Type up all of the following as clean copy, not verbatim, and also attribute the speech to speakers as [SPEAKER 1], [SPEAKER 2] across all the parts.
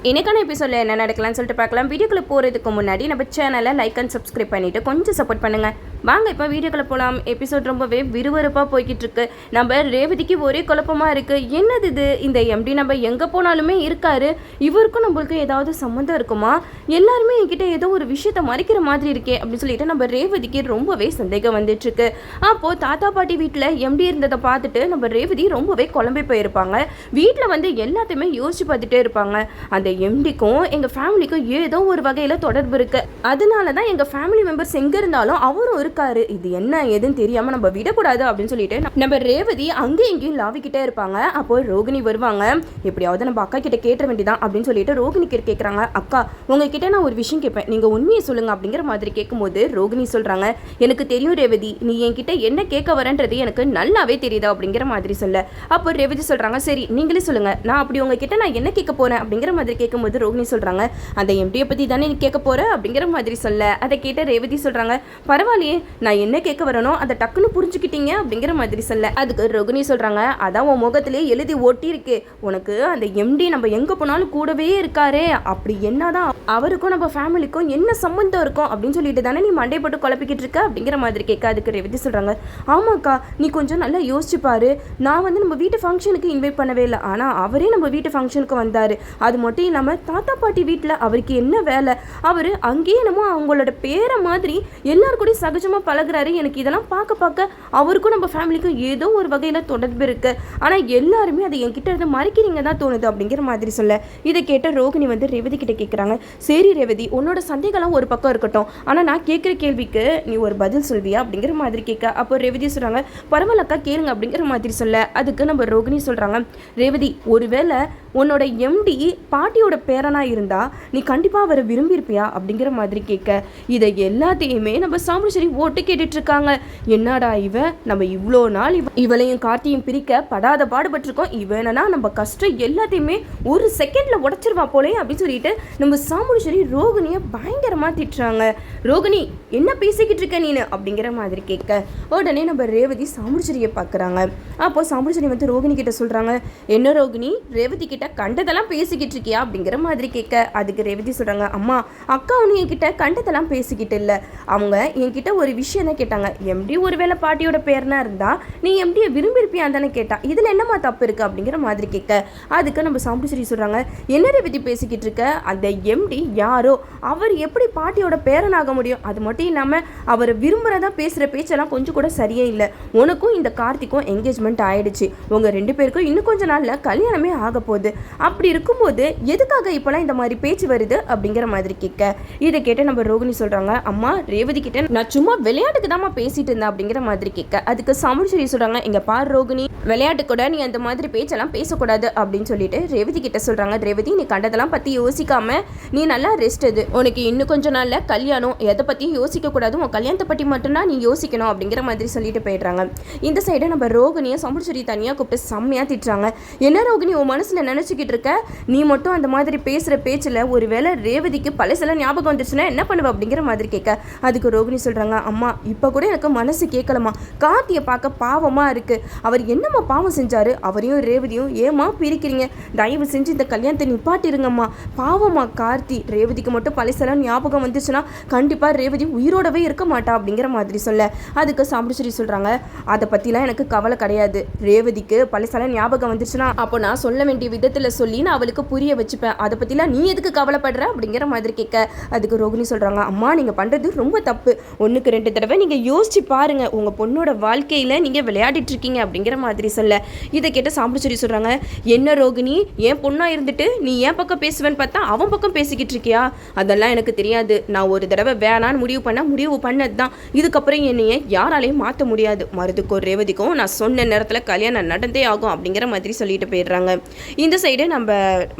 [SPEAKER 1] இன்னைக்கான எபிசோட்ல என்ன நடக்கலாம்னு சொல்லிட்டு பார்க்கலாம். வீடியோக்குள்ள போகிறதுக்கு முன்னாடி நம்ம சேனலை லைக் அண்ட் சப்ஸ்கிரைப் பண்ணிவிட்டு கொஞ்சம் சப்போர்ட் பண்ணுங்கள். வாங்க இப்போ வீடியோக்குள்ள போகலாம். எபிசோட் ரொம்பவே விறுவிறுப்பாக போய்கிட்டு இருக்கு. நம்ம ரேவதிக்கு ஒரே குழப்பமாக இருக்குது. என்னது இது, இந்த எம்டி நம்ம எங்கே போனாலுமே இருக்காரு, இவருக்கும் நம்மளுக்கும் ஏதாவது சம்மந்தம் இருக்குமா, எல்லாருமே என்கிட்ட ஏதோ ஒரு விஷயத்த மறைக்கிற மாதிரி இருக்கே அப்படின்னு சொல்லிட்டு நம்ம ரேவதிக்கு ரொம்பவே சந்தேகம் வந்துட்டுருக்கு. அப்போது தாத்தா பாட்டி வீட்டில் எம்டி இருந்ததை பார்த்துட்டு நம்ம ரேவதி ரொம்பவே குழம்பி போயிருப்பாங்க. வீட்டில் வந்து எல்லாத்தையுமே யோசிச்சு பார்த்துட்டே இருப்பாங்க. அந்த எம்டிக்கும் எங்கள் ஃபேமிலிக்கும் ஏதோ ஒரு வகையில் தொடர்பு இருக்குது, அதனால தான் எங்கள் ஃபேமிலி மெம்பர்ஸ் எங்கே இருந்தாலும் அவரும் இருக்காரு, இது என்ன ஏதுன்னு தெரியாமல் நம்ம விடக்கூடாது அப்படின்னு சொல்லிட்டு நம்ம ரேவதி அங்கேயும் இங்கேயும் லாவிக்கிட்டே இருப்பாங்க. அப்போ ரோகிணி வருவாங்க. எப்படியாவது நம்ம அக்கா கிட்ட கேட்ட வேண்டியதான் அப்படின்னு சொல்லிட்டு ரோகிணி கேட்குறாங்க. அக்கா உங்ககிட்ட நான் ஒரு விஷயம் கேட்பேன், நீங்கள் உண்மையை சொல்லுங்க அப்படிங்கிற மாதிரி கேட்கும்போது ரோகிணி சொல்கிறாங்க, எனக்கு தெரியும் ரேவதி, நீ என்கிட்ட என்ன கேட்க வரன்றது எனக்கு நல்லாவே தெரியுதா அப்படிங்கிற மாதிரி சொல்ல. அப்போ ரேவதி சொல்கிறாங்க, சரி நீங்களே சொல்லுங்க, நான் அப்படி உங்ககிட்ட நான் என்ன கேட்க போகிறேன் அப்படிங்கிற மாதிரி கேட்கும்போது ரோகிணி சொல்கிறாங்க, அந்த எம்டியை பற்றி தானே நீ கேட்க போகிற அப்படிங்கிற மாதிரி சொல்ல. அதை கேட்ட ரேவதி சொல்கிறாங்க, பரவாயில்லையே, நான் என்ன கேட்க வரனோ அதை டக்குன்னு புரிஞ்சுக்கிட்டீங்க அப்படிங்கிற மாதிரி சொல்ல. அதுக்கு ரோகிணி சொல்கிறாங்க, அதான் உன் முகத்திலே எழுதி ஒட்டி இருக்கு, உனக்கு அந்த எம்டி நம்ம எங்கே போனாலும் கூடவே இருக்காரே, அப்படி என்னதான் அவருக்கும் நம்ம ஃபேமிலிக்கும் என்ன சம்மந்தம் இருக்கும் அப்படின்னு சொல்லிட்டு தானே நீ மண்டை போட்டு குழப்பிக்கிட்டு இருக்க அப்படிங்கிற மாதிரி கேட்க. அதுக்கு ரேவதி சொல்கிறாங்க, ஆமாக்கா நீ கொஞ்சம் நல்லா யோசிச்சு பாரு, நான் வந்து நம்ம வீட்டு ஃபங்க்ஷனுக்கு இன்வைட் பண்ணவே இல்லை, ஆனால் அவரே நம்ம வீட்டு ஃபங்க்ஷனுக்கு வந்தார். அது மட்டும் இல்லாமல் தாத்தா பாட்டி வீட்டில் அவருக்கு என்ன வேலை, அவர் அங்கேயே நம்ம அவங்களோட பேரை மாதிரி எல்லாரும் கூட சகஜமாக பழகுறாரு. எனக்கு இதெல்லாம் பார்க்க பார்க்க அவருக்கும் நம்ம ஃபேமிலிக்கும் ஏதோ ஒரு வகையில் தொடர்பு இருக்குது, ஆனால் எல்லாருமே அதை என்கிட்ட இருந்து மறைக்கிறீங்க தான் தோணுது அப்படிங்கிற மாதிரி சொல்ல. இதை கேட்ட ரோகிணி வந்து ரேவதி கிட்ட கேட்குறாங்க, சரி ரேவதி உன்னோட சந்தேகம்லாம் ஒரு பக்கம் இருக்கட்டும், ஆனால் நான் கேட்குற கேள்விக்கு நீ ஒரு பதில் சொல்வியா அப்படிங்கிற மாதிரி கேட்க. அப்போ ரேவதி சொல்கிறாங்க, பரவாயில்லக்கா கேளுங்க அப்படிங்கிற மாதிரி சொல்ல. அதுக்கு நம்ம ரோகிணி சொல்கிறாங்க, ரேவதி ஒருவேளை உன்னோட எம்டி பாட்டியோட பேரனா இருந்தா நீ கண்டிப்பாக அவரை விரும்பியிருப்பியா அப்படிங்கிற மாதிரி கேட்க. இதை எல்லாத்தையுமே நம்ம சாமுண்டீஸ்வரி ஓட்டு கேட்டுட்டு இருக்காங்க. என்னடா இவ, நம்ம இவ்வளோ நாள் இவளையும் கார்த்தியும் பிரிக்க படாத பாடுபட்டிருக்கோம், இவனா நம்ம கஷ்டம் எல்லாத்தையுமே ஒரு செகண்டில் உடச்சிருவா போலே அப்படின்னு சொல்லிட்டு நம்ம சாமுண்டீஸ்வரி ரோகிணியை பயங்கரமாக திட்டுறாங்க. ரோகிணி என்ன பேசிக்கிட்டு இருக்க நீனு அப்படிங்கிற மாதிரி கேட்க. உடனே நம்ம ரேவதி சாமுண்டீஸ்வரியை பார்க்குறாங்க. அப்போ சாமுண்டீஸ்வரி வந்து ரோகிணி கிட்ட சொல்கிறாங்க, என்ன ரோகிணி ரேவதி கிட்ட கண்டதெல்லாம் பேசிக்கிட்டு இருக்கியா அப்படிங்கிற மாதிரி கேட்க. அதுக்கு ரேவதி சொல்கிறாங்க, அம்மா அக்கா ஒன்று என்கிட்ட கண்டதெல்லாம் பேசிக்கிட்டு இல்லை, அவங்க என்கிட்ட ஒரு விஷயம் தான் கேட்டாங்க, எம்டி ஒருவேளை பாட்டியோட பேர்னா இருந்தா நீ எம்டியை விரும்பியிருப்பியான்னு தானே கேட்டா, இதில் என்னம்மா தப்பு இருக்குது அப்படிங்கிற மாதிரி கேட்க. அதுக்கு நம்ம சாமுண்டீஸ்வரி சொல்கிறாங்க, என்ன ரேவதி பேசிக்கிட்டு இருக்க, அந்த எம்டி யாரோ அவர் எப்படி பாட்டியோட பேரனாக முடியும், அது மட்டும் இல்லாமல் அவர் விரும்புகிறதா பேசுகிற பேச்செல்லாம் கொஞ்சம் கூட சரியே இல்லை, உனக்கும் இந்த கார்த்திக்கும் என்கேஜ்மெண்ட் ஆயிடுச்சு, உங்கள் ரெண்டு பேருக்கும் இன்னும் கொஞ்ச நாளில் கல்யாணமே ஆக போகுது, அப்படி இருக்கும்போது எதுக்காக இப்போலாம் இந்த மாதிரி பேச்சு வருது அப்படிங்கிற மாதிரி கேட்க. இதை கேட்டு நம்ம ரோகிணி சொல்கிறாங்க, அம்மா ரேவதி கிட்ட நான் சும்மா விளையாட்டுக்கு தான்மா பேசிட்டு இருந்தேன் அப்படிங்கிற மாதிரி கேட்க. அதுக்கு சாமுண்டீஸ்வரி சொல்கிறாங்க, இங்கே பார் ரோகிணி, விளையாட்டு கூட நீ அந்த மாதிரி பேச்செல்லாம் பேசக்கூடாது அப்படின்னு சொல்லிட்டு ரேவதி கிட்ட சொல்கிறாங்க, ரேவதி நீ கண்டதெல்லாம் பற்றி யோசிக்காம நீ நல்லா ரெஸ்ட் எடு, உனக்கு இன்னும் கொஞ்ச நாளில் கல்யாணம், எதை பற்றியும் யோசிக்கக்கூடாது, உன் கல்யாணத்தை பற்றி மட்டும்தான் நீ யோசிக்கணும் அப்படிங்கிற மாதிரி சொல்லிட்டு போயிடுறாங்க. இந்த சைடை நம்ம ரோகிணியை சாமுண்டீஸ்வரி தனியாக கூப்பிட்டு செம்மையாக திட்டுறாங்க. என்ன ரோகிணி உன் மனசில் நினச்சிக்கிட்டு இருக்க, நீ மட்டும் அந்த மாதிரி பேசுகிற பேச்சில் ஒருவேளை ரேவதிக்கு பழசெல்லாம் ஞாபகம் வந்துருச்சுன்னா என்ன பண்ணுவ அப்படிங்கிற மாதிரி கேட்க. அதுக்கு ரோகிணி சொல்கிறாங்க, அம்மா இப்போ கூட எனக்கு மனசு கேட்கலம்மா, கார்த்தியை பார்க்க பாவமாக இருக்குது, அவர் என்னம்மா பாவம் செஞ்சார், அவரையும் ரேவதியும் ஏமா பிரிக்கிறீங்க, தயவு செஞ்சு இந்த கல்யாணத்தை நிப்பாட்டிருங்கம்மா, பாவம்மா கார்த்தி, ரேவதிக்கு மட்டும் பழசெல்லாம் ஞாபகம் வந்துச்சுன்னா கண்டிப்பாக ரேவதி உயிரோடவே இருக்க மாட்டா அப்படிங்கிற மாதிரி சொல்ல. அதுக்கு சாமுண்டீஸ்வரி சொல்கிறாங்க, அதை பற்றிலாம் எனக்கு கவலை கிடையாது, ரேவதிக்கு பழசெல்லாம் ஞாபகம் வந்துச்சுன்னா அப்போ நான் சொல்ல வேண்டிய விதத்தில் சொல்லி நான் அவளுக்கு புரிய வச்சுப்பேன், அதை பற்றிலாம் நீ எதுக்கு கவலைப்படுற அப்படிங்கிற மாதிரி கேட்க. அதுக்கு ரோகிணி சொல்கிறாங்க, அம்மா நீங்கள் பண்ணுறது ரொம்ப தப்பு, ஒன்றுக்கு 2 தடவை நீங்கள் யோசிச்சு பாருங்கள், உங்கள் பொண்ணோட வாழ்க்கையில் நீங்கள் விளையாடிட்டு இருக்கீங்க அப்படிங்கிற மாதிரி சொல்ல. இதை கேட்ட சாமுண்டீஸ்வரி சொல்கிறாங்க, என்ன ரோகிணி என் பொண்ணாக இருந்துட்டு நீ என் பக்கம் பேசுவேன்னு பார்த்தா அவன் பக்கம் பேசிக்கிட்டு இருக்கியா, அதெல்லாம் எனக்கு தெரியாது, நான் ஒரு தடவை வேணான்னு முடிவு பண்ணது தான், இதுக்கப்புறம் என்னைய யாராலையும் மாற்ற முடியாது, மருதுக்கும் ரேவதிக்கும் நான் சொன்ன நேரத்தில் கல்யாணம் நடந்தே ஆகும் அப்படிங்கிற மாதிரி சொல்லிட்டு போயிடுறாங்க. இந்த சைடு நம்ம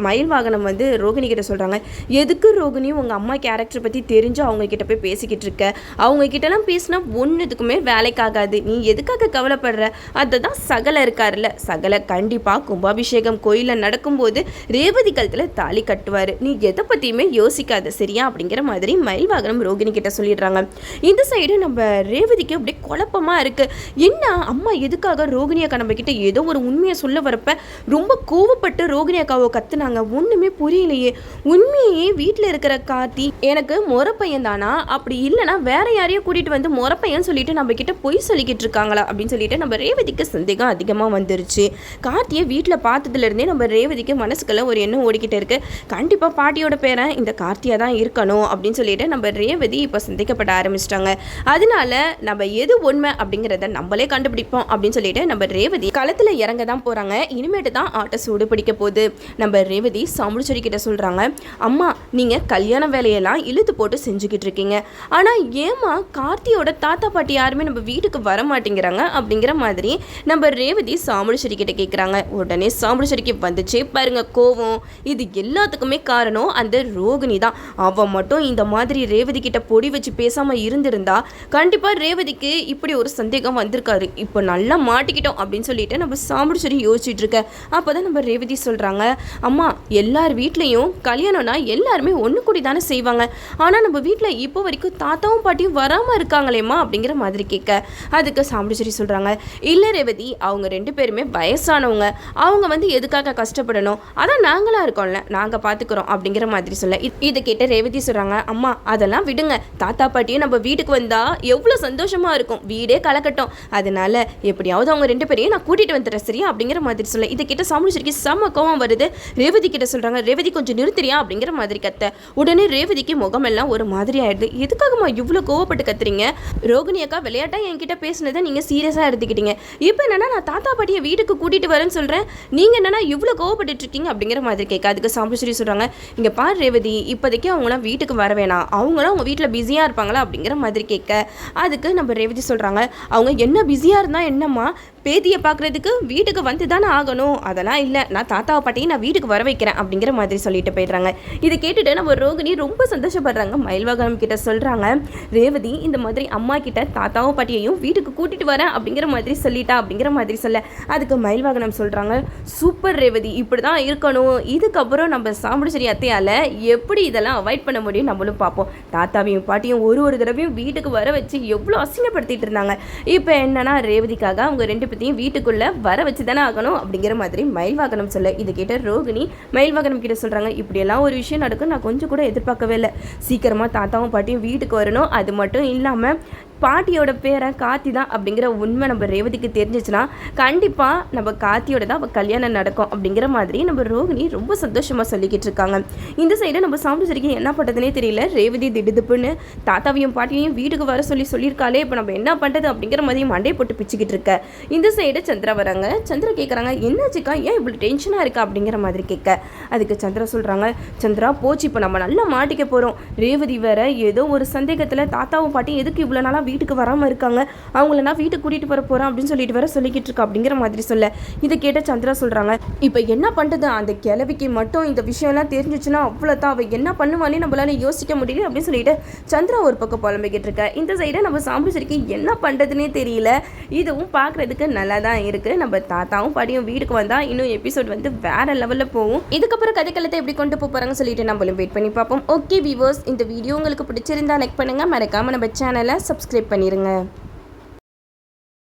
[SPEAKER 1] மயில் வாகனம் வந்து ரோகிணி கிட்ட சொல்கிறாங்க, எதுக்கு ரோகிணி உங்கள் அம்மா கேரக்டர் பற்றி தெரிஞ்சு அவங்க கிட்ட போய் பேசிக்கிட்டு இருக்க, அவங்க கிட்டலாம் பேசினா ஒன்றுத்துக்குமே வேலைக்காகாது, நீ எதுக்காக கவலைப்படுற, அதுதான் சகல இருக்காருல்ல, சகல கண்டிப்பாக கும்பாபிஷேகம் கோயிலில் நடக்கும்போது ரேவதி கழுத்தில் தாலி கட்டுவார், நீ எதை பற்றியுமே யோசிக்காத சரியா அப்படிங்கிற மாதிரி மயில்வாகனம் ரோகிணி கிட்ட சொல்லிடுறாங்க. இந்த சைடு நம்ம ரேவதிக்கு அப்படியே குழப்பமாக இருக்குது. என்ன அம்மா எதுக்காக ரோகிணி அக்கா நம்ம கிட்ட ஏதோ ஒரு உண்மையை சொல்ல வரப்ப ரொம்ப கோவப்பட்டு ரோகிணி அக்காவை கத்துனாங்க, ஒன்றுமே புரியலையே. உண்மையே வீட்டில் இருக்கிற கார்த்தி எனக்கு முறப்பையன் தானா, அப்படி இல்லைனா வேற யாரையும் கூட்டிகிட்டு வந்து முறப்பையன் சொல்லிட்டு நம்ம கிட்ட பொய் சொல்லிக்கிட்டு இருக்காங்களா அப்படின்னு சொல்லிட்டு நம்ம ரேவதிக்கு சந்தேகம் அதிகமாக வந்துருச்சு. கார்த்தியை வீட்டில் பார்த்ததுலேருந்தே நம்ம ரேவதிக்கு மனசுக்குள்ள ஒரு எண்ணம் ஓடிக்கிட்டு இருக்கு, கண்டிப்பாக பாட்டியோட பேரன் இந்த கார்த்தியாக தான் இருக்கணும் அப்படின்னு சொல்லிட்டு நம்ம ரேவதி இப்போ சந்தேகப்பட ஆரம்பிச்சிட்டாங்க. அதனால நம்ம எது உண்மை அப்படிங்கிறத நம்மளே கண்டுபிடிப்போம் அப்படின்னு சொல்லிட்டு நம்ம ரேவதி களத்தில் இறங்க தான் போகிறாங்க. இனிமேட்டு தான் ஆட்டை சூடு பிடிக்க போகுது. நம்ம ரேவதி சாமுடிச்சேரி கிட்ட சொல்கிறாங்க, அம்மா நீங்கள் கல்யாண வேலையெல்லாம் இழுத்து போட்டு செஞ்சுக்கிட்டு இருக்கீங்க, ஆனால் ஏமா கார்த்தியோட தாத்தா பாட்டி யாருமே நம்ம வீட்டுக்கு வர மாட்டேங்கிறாங்க அப்படிங்கிற மாதிரி நம்ம ரேவதி சாமுடிச்சேரி கிட்ட கேட்குறாங்க. உடனே சாமுடிச்சேரிக்கு வந்துச்சே பாருங்க கோவம். இது எல்லாத்துக்குமே காரணம் அந்த ரோகிணி தான். அவன் மட்டும் இந்த மாதிரி ரேவதி கிட்ட பொடி வச்சு பேசாமல் இருந்திருந்தா கண்டிப்பாக ரேவதிக்கு இப்படி ஒரு சந்தேகம் வந்திருக்காரு. இப்போ நல்லா மாட்டிக்கிட்டோம் அப்படின்னு சொல்லிட்டு நம்ம சாமுடிச்சேரி யோசிச்சுட்டு இருக்க. அப்போ தான் நம்ம ரேவதி சொல்கிறாங்க, அம்மா எல்லார் வீட்லேயும் கல்யாணம்னா எல்லாருமே ஒன்று கூடி தானே செய்வாங்க, ஆனால் நம்ம வீட்டில் இப்போ வரைக்கும் தாத்தாவும் பாட்டியும் வராமல் இருக்காங்களேம்மா அப்படிங்கிற மாதிரி கேட்க, அதுக்கு சாமுடிச்சேரி சொல்கிறாங்க, இல்லை ரேவதி அவங்க 2 பேருமே வயசானவங்க, அவங்க வந்து எதுக்காக கஷ்டப்படணும், அதான் நாங்களாக இருக்கோம்ல நாங்கள் பார்த்துக்குறோம் அப்படிங்கிற மாதிரி சொல்ல. இதை கேட்ட ரேவதி சொல்கிறாங்க, அம்மா அதெல்லாம் விடுங்க, தாத்தா பாட்டியும் நம்ம வீட்டுக்கு வந்தால் எவ்வளோ சந்தோஷமாக இருக்கும், வீடே கலக்கட்டும், அதனால எப்படியாவது அவங்க 2 பேரையும் நான் கூட்டிகிட்டு வந்துடுறேன் சரியா அப்படிங்கிற மாதிரி சொல்ல. இதை கிட்ட சாமுடிச்சேரிக்கு செம்ம கோவம் வருது. ரேவதி கிட்ட சொல்றாங்க, ரேவதி கொஞ்சம் நிறுத்துறியா அப்படிங்கிற மாதிரி கத்த. உடனே ரேவதிக்கு முகமெல்லாம் ஒரு மாதிரி ஆயிடுது. எதுக்காகமா இவ்வளோ கோவப்பட்டு கத்துறீங்க, ரோகிணி அக்கா விளையாட்டா என்கிட்ட பேசுனதை நீங்க சீரியஸா எடுத்துக்கிட்டீங்க, இப்போ என்னன்னா நான் தாத்தா பாட்டியை வீட்டுக்கு கூட்டிட்டு வரேன்னு சொல்றேன், நீங்க என்னன்னா இவ்வளோ கோவப்பட்டு இருக்கீங்க அப்படிங்கிற மாதிரி கேட்க. அதுக்கு சாமுடிச்சேரி சொல்றாங்க, இங்க பாரு ரேவதி இப்போதைக்கு அவங்களாம் வீட்டுக்கு வர வேணாம், அவங்களாம் அவங்க வீட்டில் பிஸியா இருப்பாங்களா அப்படிங்கிற மாதிரி கேட்க. அதுக்கு நம்ம ரேவதி சொல்றாங்க, அவங்க என்ன பிஸியா இருந்தா என்னம்மா, பேத்தியை பார்க்குறதுக்கு வீட்டுக்கு வந்து தானே ஆகணும், அதெல்லாம் இல்லை, நான் தாத்தாவை பாட்டியை நான் வீட்டுக்கு வர வைக்கிறேன் அப்படிங்கிற மாதிரி சொல்லிட்டு போயிடுறாங்க. இதை கேட்டுட்டு நம்ம ரோகிணி ரொம்ப சந்தோஷப்படுறாங்க. மயில்வாகனம் கிட்ட சொல்கிறாங்க, ரேவதி இந்த மாதிரி அம்மா கிட்ட தாத்தாவும் பாட்டியையும் வீட்டுக்கு கூட்டிகிட்டு வரேன் அப்படிங்கிற மாதிரி சொல்லிட்டா அப்படிங்கிற மாதிரி சொல்ல. அதுக்கு மயில்வாகனம் சொல்கிறாங்க, சூப்பர் ரேவதி இப்படி தான் இருக்கணும், இதுக்கப்புறம் நம்ம சாமுடிச்சேரி அத்தையால் எப்படி இதெல்லாம் அவாய்ட் பண்ண முடியும் நம்மளும் பார்ப்போம். தாத்தாவையும் பாட்டியும் ஒரு தடவையும் வீட்டுக்கு வர வச்சு எவ்வளோ அசிங்கப்படுத்திட்டு இருந்தாங்க, இப்போ என்னன்னா ரேவதிக்காக அவங்க 2 பேத்தையும் வீட்டுக்குள்ள வர வச்சு தானே ஆகணும் அப்படிங்கிற மாதிரி மயில்வாகனம் சொல்ல. இதை கேட்ட ரோகிணி மயில்வாகனம் கிட்ட சொல்றாங்க, இப்படியெல்லாம் ஒரு விஷயம் நடக்கும் நான் கொஞ்சம் கூட எதிர்பார்க்கவே இல்லை, சீக்கிரமா தாத்தாவும் பாட்டியும் வீட்டுக்கு வரணும், அது மட்டும் இல்லாம பாட்டியோட பேரை கார்த்தி தான் அப்படிங்கிற உண்மை நம்ம ரேவதிக்கு தெரிஞ்சிச்சுன்னா கண்டிப்பாக நம்ம கார்த்தியோட தான் அவள் கல்யாணம் நடக்கும் அப்படிங்கிற மாதிரி நம்ம ரோகிணி ரொம்ப சந்தோஷமாக சொல்லிக்கிட்டு இருக்காங்க. இந்த சைடு நம்ம சாமுடிச்சேரிக்கு என்ன பண்ணுறதுனே தெரியல. ரேவதி திடுப்புன்னு தாத்தாவையும் பாட்டியையும் வீட்டுக்கு வர சொல்லியிருக்காளே, இப்போ நம்ம என்ன பண்ணுறது அப்படிங்கிற மாதிரி மண்டே போட்டு பிச்சுக்கிட்டு இருக்க. இந்த சைடு சந்திரா வராங்க. சந்திரா கேட்குறாங்க, என்னாச்சுக்கா ஏன் இவ்வளோ டென்ஷனாக இருக்கா அப்படிங்கிற மாதிரி கேட்க. அதுக்கு சந்திரா சொல்கிறாங்க, சந்திரா போச்சு இப்போ நம்ம நல்லா மாட்டிக்க போகிறோம், ரேவதி வேற ஏதோ ஒரு சந்தேகத்தில் தாத்தாவும் பாட்டியும் எதுக்கு இவ்வளோ நாளாக வீட்டுக்கு வராமல் இருக்காங்க, அவங்கள நான் வீட்டுக்கு கூட்டிகிட்டு வர போகிறேன் அப்படின்னு சொல்லிக்கிட்டு இருக்கா அப்படிங்கிற மாதிரி சொல்ல. இதை கேட்ட சந்திரா சொல்கிறாங்க, இப்போ என்ன பண்ணுறது, அந்த கிழவிக்கு மட்டும் இந்த விஷயம்லாம் தெரிஞ்சிச்சுன்னா அவ்வளோதான், அவள் என்ன பண்ணுவானே நம்மளால யோசிக்க முடியல அப்படின்னு சொல்லிட்டு சந்திரா ஒரு பக்கம் புலம்பிக்கிட்டு இருக்க. இந்த சைடை நம்ம சாமுடிச்சேரிக்கு என்ன பண்ணுறதுனே தெரியல. இதுவும் பார்க்குறதுக்கு நல்லா தான் இருக்குது. நம்ம தாத்தாவும் பாட்டியும் வீட்டுக்கு வந்தால் இன்னும் எபிசோட் வந்து வேற லெவலில் போகும். இதுக்கப்புறம் கதைக்களத்தை எப்படி கொண்டு போகிறாங்கன்னு சொல்லிட்டு நம்மளும் வெயிட் பண்ணி பார்ப்போம். ஓகே வியூவர்ஸ், இந்த வீடியோ உங்களுக்கு பிடிச்சிருந்தா லைக் பண்ணுங்கள், மறக்காமல் நம்ம சேனலை சப்ஸ்கிரைப் பண்ணிடுங்க.